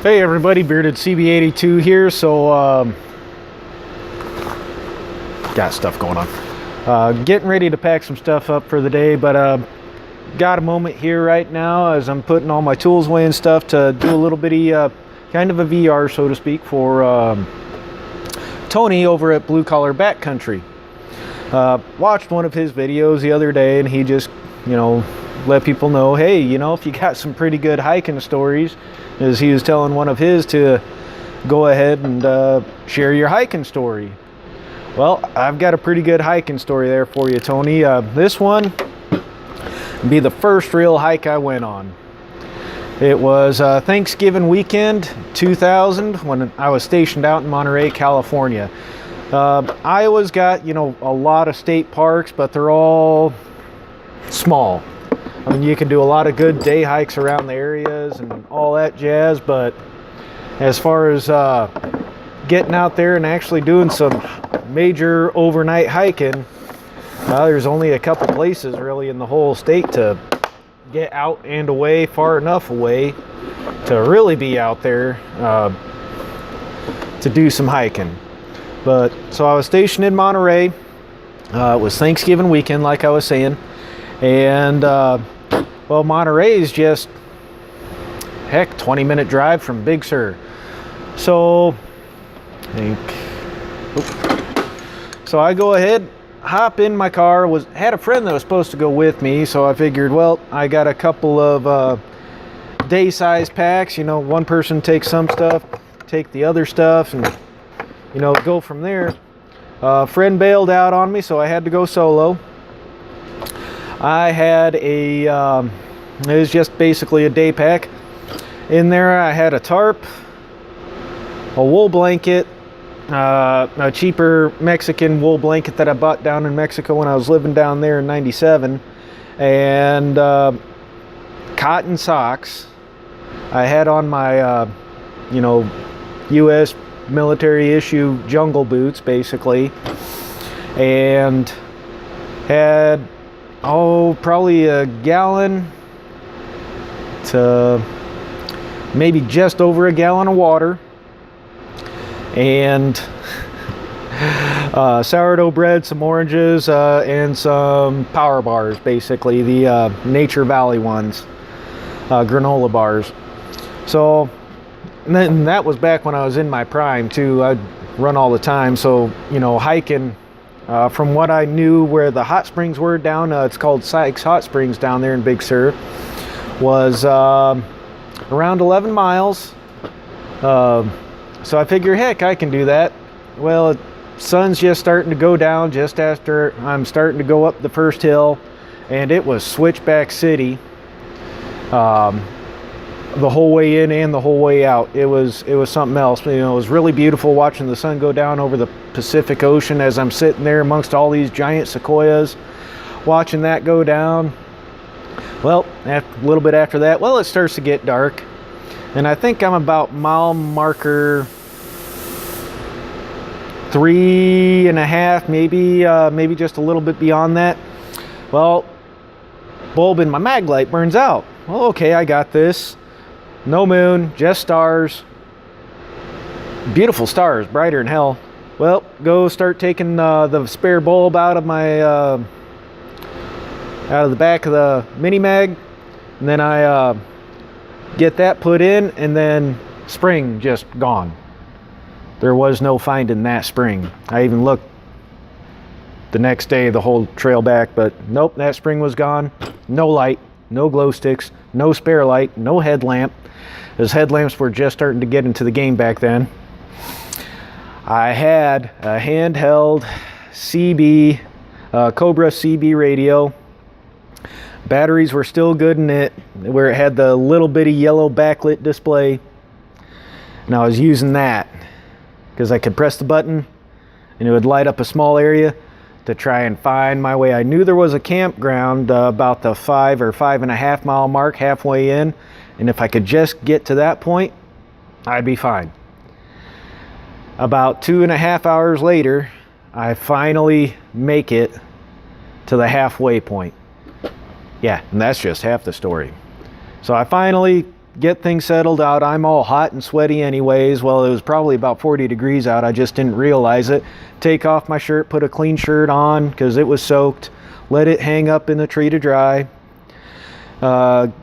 Hey everybody, Bearded CB82 here. So got stuff going on. Getting ready to pack some stuff up for the day, but got a moment here right now as I'm putting all my tools away and stuff to do a little bitty kind of a VR, so to speak, for Tony over at BlueCollar BackCountry. Watched one of his videos the other day, and he just, let people know, hey, if you got some pretty good hiking stories, as he was telling one of his to go ahead and share your hiking story. Well, I've got a pretty good hiking story there for you, Tony. This one would be the first real hike I went on. It was Thanksgiving weekend 2000 when I was stationed out in Monterey, California. Iowa's got, a lot of state parks, but they're all small. I mean, you can do a lot of good day hikes around the areas and all that jazz, but as far as getting out there and actually doing some major overnight hiking, there's only a couple places really in the whole state to get out and away, far enough away to really be out there to do some hiking. But so I was stationed in Monterey. It was Thanksgiving weekend, like I was saying. And well, Monterey is just 20-minute drive from m.s.r. So I go ahead, hop in my car. Had a friend that was supposed to go with me, so I figured, well, I got a couple of day size packs. One person takes some stuff, take the other stuff, and go from there. Friend bailed out on me, so I had to go solo. I had it was just basically a day pack. In there I had a tarp, a wool blanket, a cheaper Mexican wool blanket that I bought down in Mexico when I was living down there in '97, and cotton socks. I had on my, U.S. military issue jungle boots, basically, and had probably a gallon to maybe just over a gallon of water, and sourdough bread, some oranges, and some power bars, basically the Nature Valley ones, granola bars. So and then that was back when I was in my prime too. I'd run all the time, so hiking. From what I knew, where the hot springs were down, it's called Sykes Hot Springs down there in m.s.r, was around 11 miles. So I figure, heck, I can do that. Well, sun's just starting to go down just after I'm starting to go up the first hill, and it was Switchback City the whole way in and the whole way out. It was something else. It was really beautiful watching the sun go down over the Pacific Ocean as I'm sitting there amongst all these giant sequoias, watching that go down. Well, a little bit after that, it starts to get dark, and I think I'm about mile marker 3.5, maybe just a little bit beyond that. Well, bulb in my mag light burns out. Well, okay, I got this. No moon, just stars. Beautiful stars, brighter than hell. Well, go start taking the spare bulb out of my out of the back of the mini mag, and then I get that put in, and then spring just gone. There was no finding that spring. I even looked the next day, the whole trail back, but nope, that spring was gone. No light, no glow sticks, no spare light, no headlamp. Those headlamps were just starting to get into the game back then. I had a handheld CB, Cobra CB radio. Batteries were still good in it, where it had the little bitty yellow backlit display. And I was using that because I could press the button and it would light up a small area to try and find my way. I knew there was a campground about the 5 or 5.5 mile mark halfway in, and if I could just get to that point, I'd be fine. About 2.5 hours later, I finally make it to the halfway point. Yeah, and that's just half the story. So I finally get things settled out. I'm all hot and sweaty anyways. Well, it was probably about 40 degrees out. I just didn't realize it. Take off my shirt, put a clean shirt on because it was soaked. Let it hang up in the tree to dry.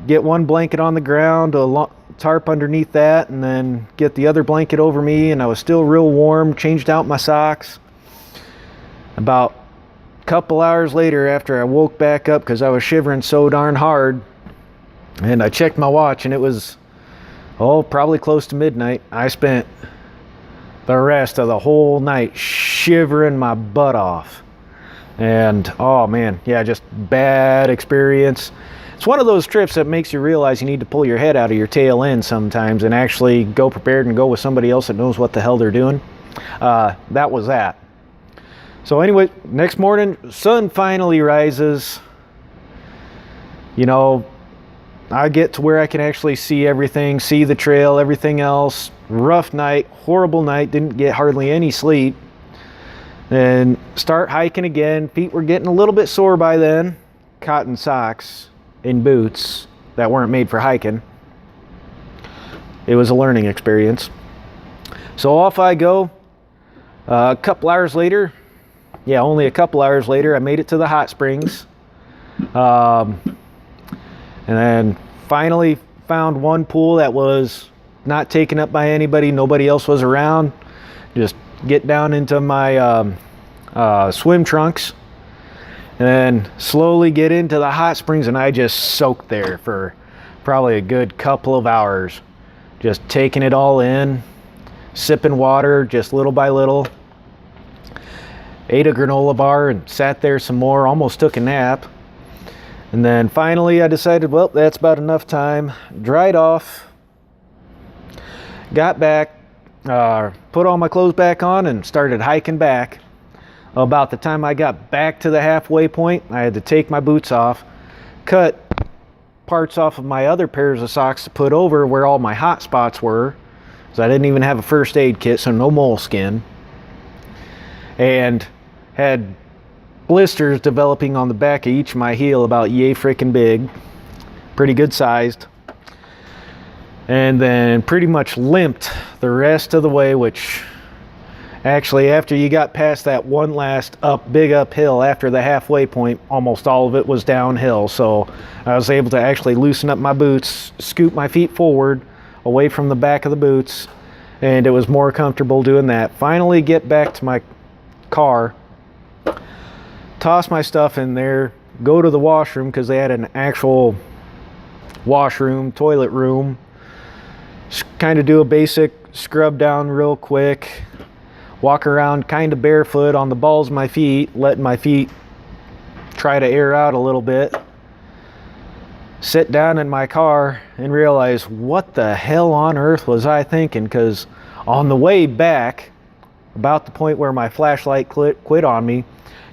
Get one blanket on the ground, a tarp underneath that, and then get the other blanket over me, and I was still real warm. Changed out my socks. About a couple hours later, after I woke back up because I was shivering so darn hard, and I checked my watch, and it was, probably close to midnight. I spent the rest of the whole night shivering my butt off. And, oh man, yeah, just bad experience. It's one of those trips that makes you realize you need to pull your head out of your tail end sometimes and actually go prepared and go with somebody else that knows what the hell they're doing. That was that. So anyway, next morning, sun finally rises. You know, I get to where I can actually see everything, see the trail, everything else. Rough night, horrible night, didn't get hardly any sleep. Then start hiking again. Feet were getting a little bit sore by then. Cotton socks and boots that weren't made for hiking. It was a learning experience. So off I go. A couple hours later, only a couple hours later, I made it to the hot springs. And then finally found one pool that was not taken up by anybody. Nobody else was around. Just get down into my swim trunks and then slowly get into the hot springs. And I just soaked there for probably a good couple of hours. Just taking it all in, sipping water just little by little. Ate a granola bar and sat there some more, almost took a nap. And then finally I decided, well, that's about enough time. Dried off, got back, put all my clothes back on and started hiking back. About the time I got back to the halfway point, I had to take my boots off, cut parts off of my other pairs of socks to put over where all my hot spots were. So I didn't even have a first aid kit, so no moleskin. And had blisters developing on the back of each of my heel about yay freaking big, pretty good sized, and then pretty much limped the rest of the way, which actually after you got past that one last big uphill after the halfway point, almost all of it was downhill. So I was able to actually loosen up my boots, scoot my feet forward away from the back of the boots, and it was more comfortable doing that. Finally get back to my car, toss my stuff in there, go to the washroom because they had an actual washroom, toilet room, kind of do a basic scrub down real quick, walk around kind of barefoot on the balls of my feet, letting my feet try to air out a little bit, sit down in my car and realize what the hell on earth was I thinking, because on the way back, about the point where my flashlight quit on me,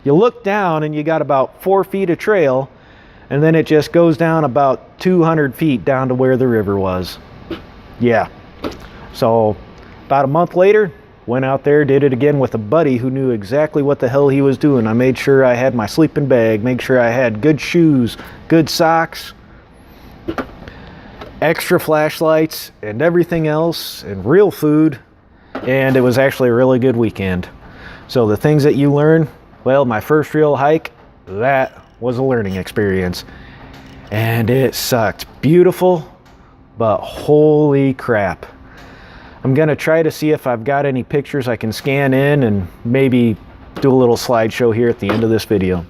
you look down and you got about 4 feet of trail, and then it just goes down about 200 feet down to where the river was. Yeah. So about a month later, went out there, did it again with a buddy who knew exactly what the hell he was doing. I made sure I had my sleeping bag, made sure I had good shoes, good socks, extra flashlights, and everything else, and real food. And it was actually a really good weekend. So the things that you learn, well, my first real hike, that was a learning experience. And it sucked. Beautiful, but holy crap. I'm going to try to see if I've got any pictures I can scan in and maybe do a little slideshow here at the end of this video.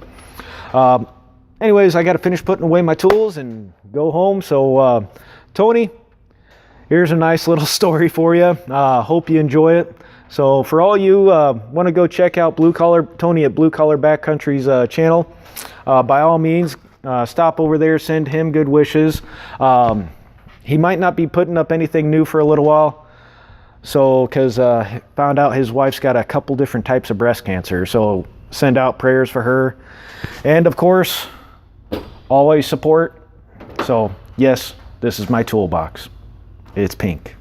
Anyways, I got to finish putting away my tools and go home. So, Tony, here's a nice little story for you. Hope you enjoy it. So for all you want to go check out Tony at BlueCollar BackCountry's channel, by all means, stop over there, send him good wishes. He might not be putting up anything new for a little while, so because found out his wife's got a couple different types of breast cancer, so send out prayers for her. And of course, always support. So yes, this is my toolbox. It's pink.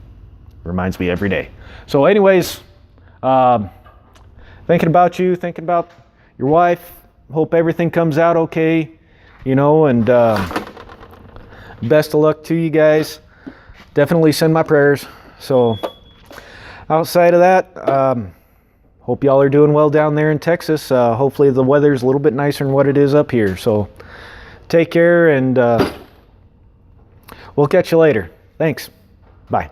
Reminds me every day. So anyways, thinking about you, thinking about your wife. Hope everything comes out okay, you know, and best of luck to you guys. definitely send my prayers. So outside of that, hope y'all are doing well down there in Texas. Hopefully the weather's a little bit nicer than what it is up here. So take care, and we'll catch you later. Thanks. Bye.